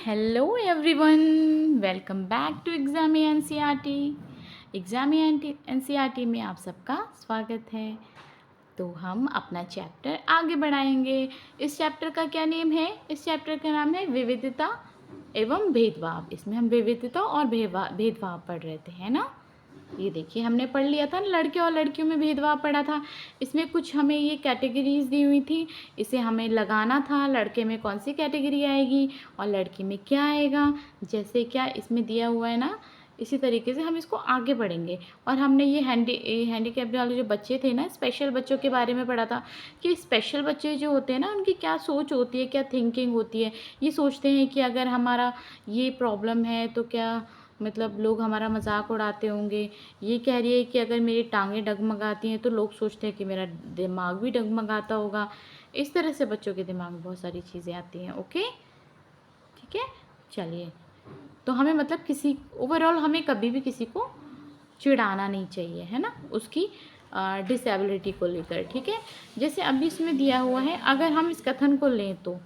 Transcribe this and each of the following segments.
Hello everyone, welcome back to Examy NCERT. Examy NCERT में आप सबका स्वागत है। तो हम अपना चैप्टर आगे बढ़ाएंगे। इस चैप्टर का क्या नेम है? इस चैप्टर का नाम है विविधता एवं भेदभाव। इसमें हम विविधता और भेदभाव पढ़ रहे थे, है ना। ये देखिए, हमने पढ़ लिया था ना, लड़के और लड़कियों में भेदभाव पढ़ा था। इसमें कुछ हमें ये कैटेगरीज दी हुई थी, इसे हमें लगाना था। लड़के में कौन सी कैटेगरी आएगी और लड़की में क्या आएगा, जैसे क्या इसमें दिया हुआ है ना, इसी तरीके से हम इसको आगे बढ़ेंगे। और हमने ये हैंडीकैप वाले जो बच्चे थे ना, स्पेशल बच्चों के बारे में पढ़ा था कि स्पेशल बच्चे जो होते हैं ना, उनकी क्या सोच होती है, क्या थिंकिंग होती है। ये सोचते हैं कि अगर हमारा ये प्रॉब्लम है तो क्या मतलब लोग हमारा मजाक उड़ाते होंगे। ये कह रही है कि अगर मेरी टांगें डगमगाती हैं तो लोग सोचते हैं कि मेरा दिमाग भी डगमगाता होगा। इस तरह से बच्चों के दिमाग में बहुत सारी चीज़ें आती हैं। ओके, ठीक है, चलिए। तो हमें मतलब किसी ओवरऑल हमें कभी भी किसी को चिढ़ाना नहीं चाहिए, है ना, उसकी डिसेबिलिटी को लेकर। ठीक है, जैसे अभी इसमें दिया हुआ है, अगर हम इस कथन को लें तो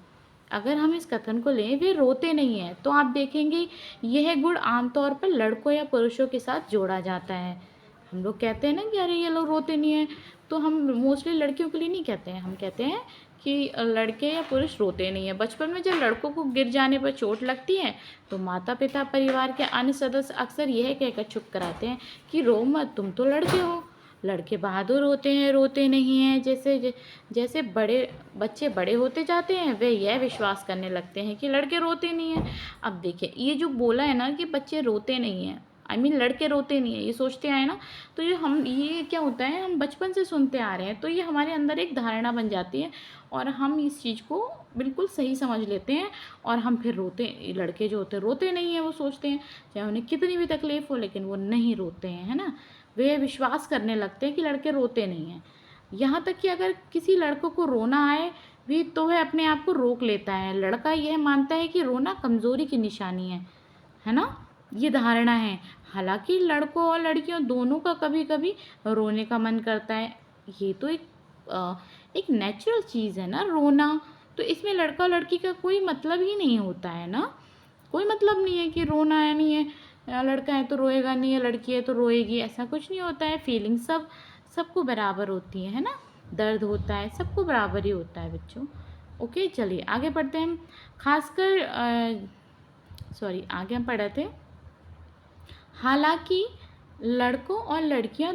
वे रोते नहीं हैं, तो आप देखेंगे यह गुण आमतौर पर लड़कों या पुरुषों के साथ जोड़ा जाता है। हम लोग कहते हैं ना कि अरे ये लोग रोते नहीं हैं, तो हम मोस्टली लड़कियों के लिए नहीं कहते हैं, हम कहते हैं कि लड़के या पुरुष रोते नहीं हैं। बचपन में जब लड़कों को गिर जाने पर चोट लगती है तो माता पिता परिवार के अन्य सदस्य अक्सर यह कहकर चुप कराते हैं कि रो मत, तुम तो लड़के हो। लड़के बहादुर होते हैं, रोते नहीं हैं। जैसे जैसे बच्चे बड़े होते जाते हैं, वे यह विश्वास करने लगते हैं कि लड़के रोते नहीं हैं। अब देखिए, ये जो बोला है ना कि बच्चे रोते नहीं हैं, लड़के रोते नहीं हैं, ये सोचते आए ना, तो ये क्या होता है, हम बचपन से सुनते आ रहे हैं, तो ये हमारे अंदर एक धारणा बन जाती है और हम इस चीज़ को बिल्कुल सही समझ लेते हैं। और हम फिर लड़के जो होते हैं रोते नहीं हैं, वो सोचते हैं चाहे उन्हें कितनी भी तकलीफ़ हो, लेकिन वो नहीं रोते हैं, है ना। वे विश्वास करने लगते हैं कि लड़के रोते नहीं हैं। यहाँ तक कि अगर किसी लड़कों को रोना आए भी तो वह अपने आप को रोक लेता है। लड़का यह मानता है कि रोना कमज़ोरी की निशानी है ना। ये धारणा है। हालांकि लड़कों और लड़कियों दोनों का कभी कभी रोने का मन करता है। ये तो एक नेचुरल चीज़ है ना, रोना। तो इसमें लड़का और लड़की का कोई मतलब ही नहीं होता है ना। कोई मतलब नहीं है कि रोना है नहीं है, लड़का है तो रोएगा नहीं, है लड़की है तो रोएगी, ऐसा कुछ नहीं होता है। फीलिंग सबको बराबर होती है ना। दर्द होता है, सबको बराबर ही होता है बच्चों। ओके, चलिए आगे बढ़ते हैं हम। खासकर आगे हम पढ़े थे। हालांकि लड़कों और लड़कियां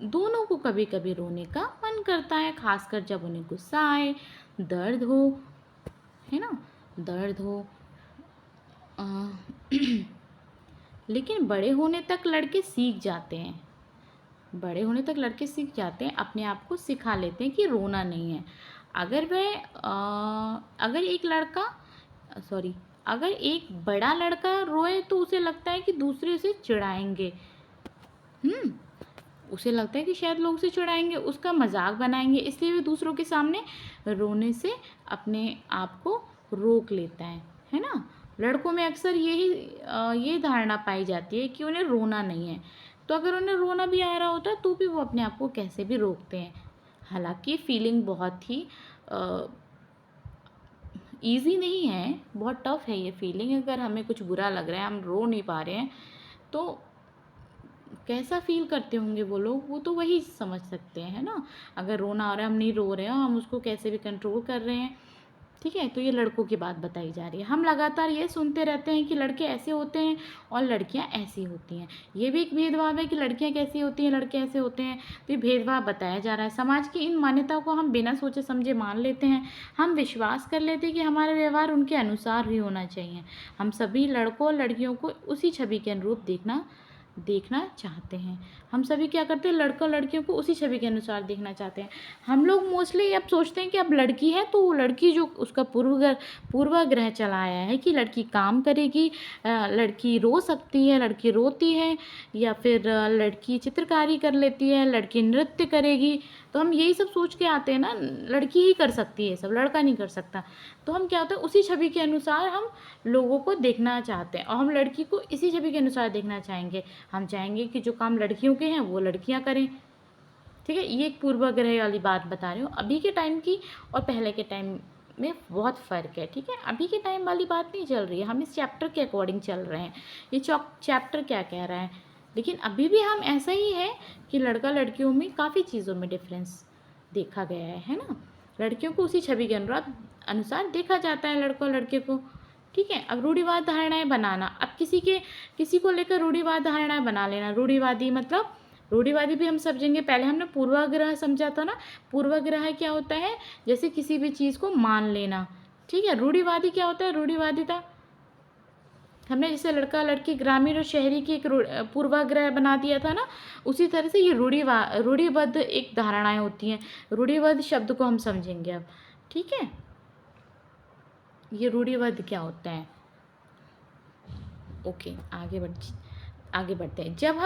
दोनों को कभी कभी रोने का मन करता है, खासकर जब उन्हें गुस्सा आए, दर्द हो, है ना, दर्द हो। अ, लेकिन बड़े होने तक लड़के सीख जाते हैं, अपने आप को सिखा लेते हैं कि रोना नहीं है। अगर वह अगर एक लड़का सॉरी अगर एक बड़ा लड़का रोए तो उसे लगता है कि दूसरे उसे चिढ़ाएंगे। उसे लगता है कि शायद लोग उसे चिढ़ाएंगे, उसका मजाक बनाएंगे, इसलिए वह दूसरों के सामने रोने से अपने आप को रोक लेता है ना। लड़कों में अक्सर ये धारणा पाई जाती है कि उन्हें रोना नहीं है, तो अगर उन्हें रोना भी आ रहा होता है तो भी वो अपने आप को कैसे भी रोकते हैं। हालांकि फीलिंग बहुत ही ईजी नहीं है, बहुत टफ है ये फीलिंग। अगर हमें कुछ बुरा लग रहा है, हम रो नहीं पा रहे हैं, तो कैसा फील करते होंगे वो लोग, वो तो वही समझ सकते हैं, है ना। अगर रोना आ रहा है, हम नहीं रो रहे हैं, हम उसको कैसे भी कंट्रोल कर रहे हैं। ठीक है, तो ये लड़कों की बात बताई जा रही है। हम लगातार ये सुनते रहते हैं कि लड़के ऐसे होते हैं और लड़कियां ऐसी होती हैं। ये भी एक भेदभाव है कि लड़कियां कैसी होती हैं, लड़के ऐसे होते हैं। तो ये भेदभाव बताया जा रहा है। समाज की इन मान्यताओं को हम बिना सोचे समझे मान लेते हैं। हम विश्वास कर लेते हैं कि हमारा व्यवहार उनके अनुसार ही होना चाहिए। हम सभी लड़कों और लड़कियों को उसी छवि के अनुरूप देखना चाहते हैं। हम सभी क्या करते हैं, लड़का लड़कियों को उसी छवि के अनुसार देखना चाहते हैं। हम लोग मोस्टली अब सोचते हैं कि अब लड़की है तो वो लड़की जो उसका पूर्वाग्रह चला आया है कि लड़की काम करेगी, लड़की रो सकती है, लड़की रोती है, या फिर लड़की चित्रकारी कर लेती है, लड़की नृत्य करेगी। तो हम यही सब सोच के आते हैं ना, लड़की ही कर सकती है सब, लड़का नहीं कर सकता। तो हम क्या होता है, उसी छवि के अनुसार हम लोगों को देखना चाहते हैं और हम लड़की को इसी छवि के अनुसार देखना चाहेंगे। हम चाहेंगे कि जो काम लड़कियों के हैं वो लड़कियां करें। ठीक है, ये एक पूर्वाग्रह वाली बात बता रही हूँ, अभी के टाइम की और पहले के टाइम में बहुत फ़र्क है, ठीक है। अभी के टाइम वाली बात नहीं चल रही है, हम इस चैप्टर के अकॉर्डिंग चल रहे हैं, ये चैप्टर क्या कह रहा है। लेकिन अभी भी हम ऐसा ही है कि लड़का लड़कियों में काफ़ी चीज़ों में डिफरेंस देखा गया है ना। लड़कियों को उसी छवि के अनुसार देखा जाता है, लड़कों लड़के को, ठीक है। अब रूढ़िवाद धारणाएं बनाना, अब किसी को लेकर रूढ़िवाद धारणाएं बना लेना। रूढ़िवादी मतलब रूढ़िवादी भी हम समझेंगे। पहले हमने पूर्वाग्रह समझा था ना। पूर्वाग्रह क्या होता है, जैसे किसी भी चीज़ को मान लेना, ठीक है। रूढ़िवादी क्या होता है, रूढ़िवादिता हमने जैसे लड़का लड़की ग्रामीण और शहरी की एक पूर्वाग्रह बना दिया था ना, उसी तरह से ये रूढ़िबद्ध एक धारणाएं होती हैं। रूढ़िबद्ध शब्द को हम समझेंगे अब, ठीक है। ये रूढ़िबद्ध क्या होता है, ओके। आगे बढ़ते हैं। जब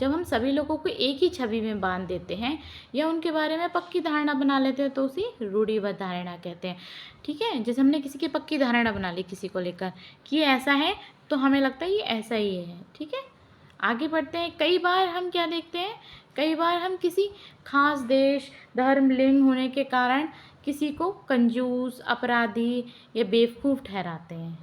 हम सभी लोगों को एक ही छवि में बांध देते हैं या उनके बारे में पक्की धारणा बना लेते हैं तो उसी रूढ़िबद्ध धारणा कहते हैं, ठीक है। जैसे हमने किसी की पक्की धारणा बना ली किसी को लेकर कि ये ऐसा है, तो हमें लगता है ये ऐसा ही है, ठीक है। आगे बढ़ते हैं। कई बार हम क्या देखते हैं, कई बार हम किसी खास देश, धर्म, लिंग होने के कारण किसी को कंजूस, अपराधी या बेवकूफ़ ठहराते हैं,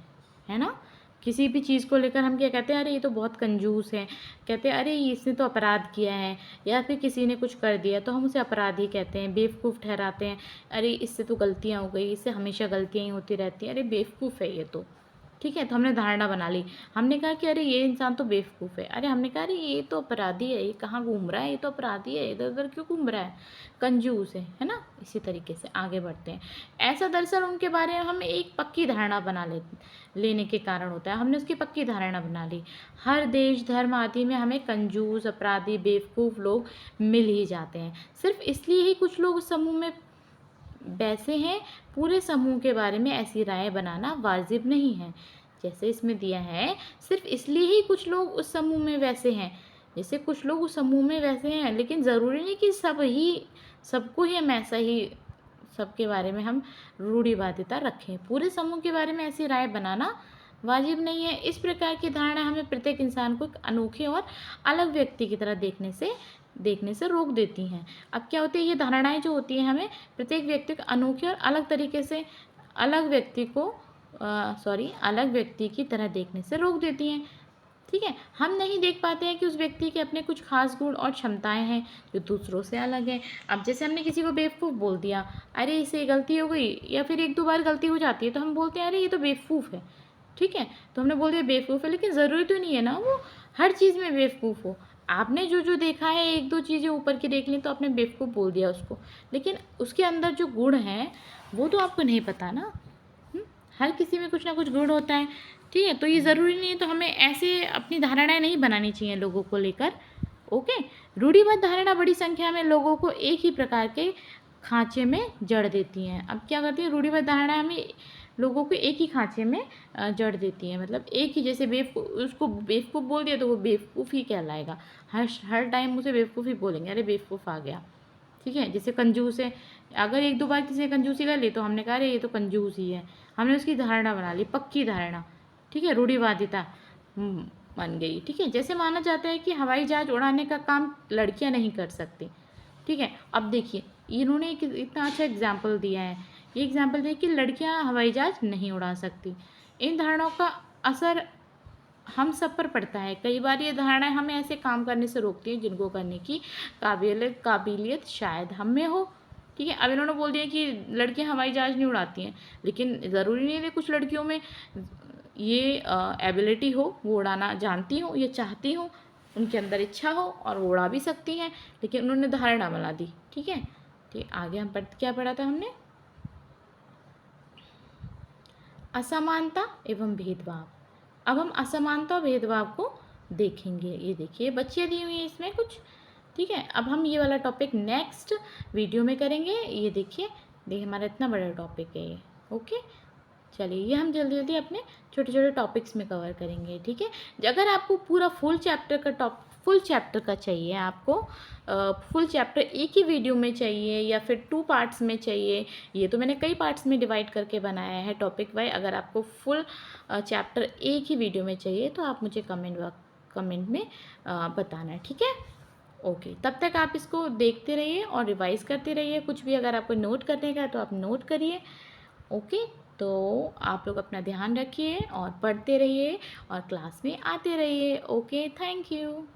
है ना। किसी भी चीज़ को लेकर हम क्या कहते हैं, अरे ये तो बहुत कंजूस है, कहते हैं अरे इसने तो अपराध किया है, या फिर किसी ने कुछ कर दिया तो हम उसे अपराधी कहते हैं, बेवकूफ़ ठहराते हैं। अरे इससे तो गलतियाँ हो गई, इससे हमेशा गलतियाँ ही होती रहती हैं, अरे बेवकूफ़ है ये तो, ठीक है। तो हमने धारणा बना ली, हमने कहा कि अरे ये इंसान तो बेवकूफ़ है। अरे हमने कहा अरे ये तो अपराधी है, ये कहाँ घूम रहा है, ये तो अपराधी है, इधर उधर क्यों घूम रहा है, कंजूस है ना। इसी तरीके से आगे बढ़ते हैं। ऐसा दरअसल उनके बारे में हम एक पक्की धारणा लेने के कारण होता है, हमने उसकी पक्की धारणा बना ली। हर देश, धर्म आदि में हमें कंजूस, अपराधी, बेवकूफ़ लोग मिल ही जाते हैं। सिर्फ इसलिए ही कुछ लोग उस समूह में वैसे हैं, पूरे समूह के बारे में ऐसी राय बनाना वाजिब नहीं है। जैसे इसमें दिया है, सिर्फ इसलिए ही कुछ लोग उस समूह में वैसे हैं, जैसे कुछ लोग उस समूह में वैसे हैं, लेकिन ज़रूरी नहीं कि सबको ही हम ऐसा ही, सबके बारे में हम रूढ़िवादिता रखें। पूरे समूह के बारे में ऐसी राय बनाना वाजिब नहीं है। इस प्रकार की धारणा हमें प्रत्येक इंसान को एक अनोखे और अलग व्यक्ति की तरह देखने से रोक देती हैं। अब क्या होती है, ये धारणाएं जो होती हैं हमें प्रत्येक व्यक्ति को अनोखे और अलग तरीके से अलग व्यक्ति की तरह देखने से रोक देती हैं, ठीक है। हम नहीं देख पाते हैं कि उस व्यक्ति के अपने कुछ खास गुण और क्षमताएं हैं जो दूसरों से अलग हैं। अब जैसे हमने किसी को बेवकूफ़ बोल दिया, अरे इससे गलती हो गई, या फिर एक दो बार गलती हो जाती है तो हम बोलते हैं अरे ये तो बेवकूफ़ है, ठीक है। तो हमने बोल दिया बेवकूफ़ है, लेकिन ज़रूरी तो नहीं है ना वो हर चीज़ में बेवकूफ़ हो। आपने जो देखा है, एक दो चीज़ें ऊपर की देख ली तो आपने बेवकूफ़ बोल दिया उसको, लेकिन उसके अंदर जो गुण हैं वो तो आपको नहीं पता ना। हर किसी में कुछ ना कुछ गुण होता है, ठीक है। तो ये ज़रूरी नहीं है, तो हमें ऐसे अपनी धारणाएं नहीं बनानी चाहिए लोगों को लेकर, ओके। रूढ़िबद्ध धारणा बड़ी संख्या में लोगों को एक ही प्रकार के खांचे में जड़ देती हैं। अब क्या करती है, रूढ़िबद्ध धारणा हमें लोगों को एक ही खांचे में जड़ देती है, मतलब एक ही, जैसे उसको बेवकूफ़ बोल दिया तो वो बेवकूफ़ ही कहलाएगा। हर टाइम उसे बेवकूफ़ ही बोलेंगे, अरे बेवकूफ़ आ गया, ठीक है। जैसे कंजूस है, अगर एक दो बार किसी ने कंजूसी कर ली तो हमने कहा अरे ये तो कंजूस ही है, हमने उसकी धारणा बना ली, पक्की धारणा, ठीक है। रूढ़िवादिता बन गई, ठीक है। जैसे माना जाता है कि हवाई जहाज़ उड़ाने का काम लड़कियां नहीं कर सकती, ठीक है। अब देखिए इन्होंने एक इतना अच्छा एग्जाम्पल दिया है, ये एग्जाम्पल दिया कि लड़कियां हवाई जहाज़ नहीं उड़ा सकती। इन धारणाओं का असर हम सब पर पड़ता है। कई बार ये धारणाएं हमें ऐसे काम करने से रोकती हैं जिनको करने की काबिलियत शायद हम में हो, ठीक है। अब इन्होंने बोल दिया कि लड़कियां हवाई जहाज़ नहीं उड़ाती हैं, लेकिन ज़रूरी नहीं है कुछ लड़कियों में ये एबिलिटी हो, वो उड़ाना जानती हो, ये चाहती हो, उनके अंदर इच्छा हो और वो उड़ा भी सकती हैं, लेकिन उन्होंने धारणा बना दी, ठीक है। ठीक, आगे हम क्या पढ़ा था हमने, असमानता एवं भेदभाव। अब हम असमानता और भेदभाव को देखेंगे। ये देखिए बच्चियाँ दी हुई हैं इसमें कुछ, ठीक है। अब हम ये वाला टॉपिक नेक्स्ट वीडियो में करेंगे। ये देखिए हमारा इतना बड़ा टॉपिक है ये, ओके। चलिए ये हम जल्दी जल्दी अपने छोटे छोटे टॉपिक्स में कवर करेंगे, ठीक है। अगर आपको पूरा फुल चैप्टर का चाहिए, आपको फुल चैप्टर एक ही वीडियो में चाहिए या फिर 2 पार्ट्स में चाहिए, ये तो मैंने कई पार्ट्स में डिवाइड करके बनाया है टॉपिक वाइज। अगर आपको फुल चैप्टर एक ही वीडियो में चाहिए तो आप मुझे कमेंट में बताना है, ठीक है। ओके, तब तक आप इसको देखते रहिए और रिवाइज़ करते रहिए। कुछ भी अगर आपको नोट करने का है तो आप नोट करिए, ओके, तो आप लोग अपना ध्यान रखिए और पढ़ते रहिए और क्लास में आते रहिए। Okay, thank you.